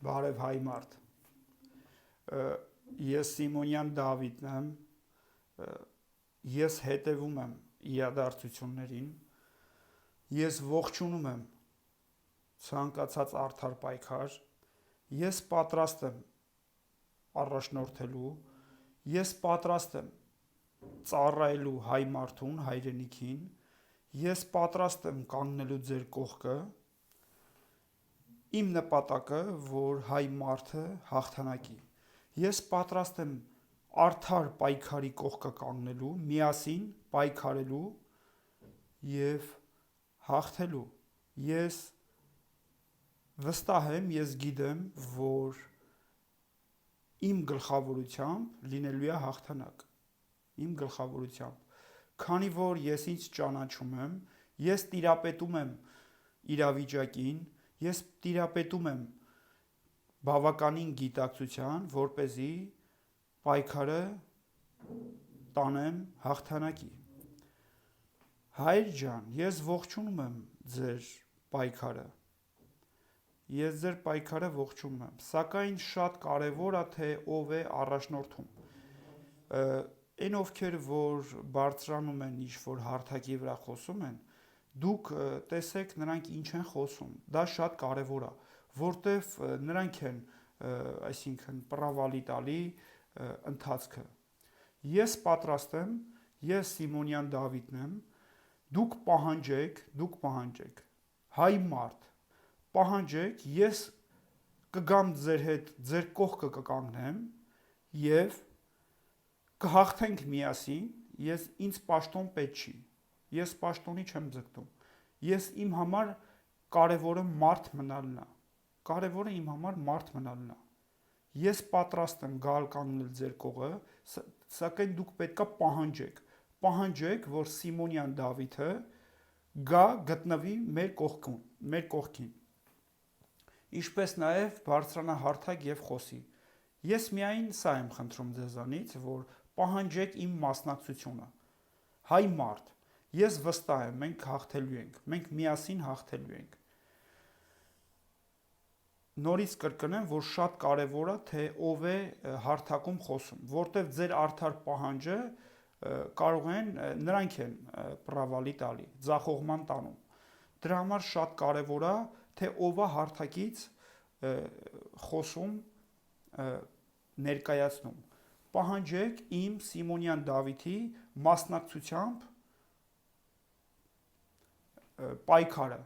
Բարև հայ մարդ, ես Սիմոնյան Դավիթն եմ, ես հետևում եմ իրադարձություններին, ես ողջունում եմ ցանկացած արդար պայքար, ես պատրաստ եմ առաջնորդելու, ես պատրաստ եմ ծառայելու հայ մարդուն, հայրենիքին, ես պատրաստ եմ կանգնելու ձեր կողքը, իմ նպատակը, որ հայ մարդը հաղթանակի, ես պատրաստ եմ արդար պայքարի կողքը կանգնելու, միասին պայքարելու և հաղթելու, ես վստահ եմ, ես գիտեմ, որ իմ գլխավորությամբ լինելու է հաղթանակ, իմ գլխավորությամբ, քանի որ ես ինձ ճանաչում եմ, ես տիրապետում եմ իրավիճակին, ես տիրապետում եմ բավականին գիտակցության, որպեսզի պայքարը տանեմ հաղթանակի։ Հայր ջան, ես ողջունում եմ ձեր պայքարը, ես ձեր պայքարը ողջունում եմ, սակայն շատ կարևոր է, թե ով է առաջնորդում։ Այն ովքեր, որ բարձրանում են ինչ-որ հարթակի վրա խոսում են, դուք տեսեք նրանք ինչ են խոսում, դա շատ կարևոր է, որտեվ նրանք են, այսինքն պրավալի տալի ընթացքը։ Ես պատրաստ եմ, ես Սիմոնյան Դավիթն եմ, դուք պահանջեք, հայ մարդ, պահանջեք, ես կգամ ձեր հետ, ձեր կողքը կկանգնեմ և կհաղթենք միասին, ինձ պաշտոն պետք չի, ես պաշտոնի չեմ ձգտում, ես իմ համար կարևորը մարդ մնալն է, ես պատրաստ եմ գալ կանգնել ձեր կողը, սակայն դուք պետք է պահանջեք, որ Սիմոնյան Դավիթը գա գտնվի մեր կողքին, ինչպես նաև բարձրանա հարթակ և խոսի, ես միայն սա եմ խնդրում ձեզանից, որ պահանջեք իմ մասնակցությունը, հայ մարդ, ես վստահ եմ, մենք հաղթելու ենք, մենք միասին հաղթելու ենք, նորից կրկնեմ, որ շատ կարևոր է, թե ով է հարթակում խոսում, որտև ձեր արդար պահանջը կարող են, նրանք են պրավալի տալի, ձախողման տանում, դրա համար շատ կարևոր է, թե ով է հարթակից խոսում ներկայացնում, պահանջեք իմ Սիմոնյան Դավիթի մասնակցությամբ պայքարը,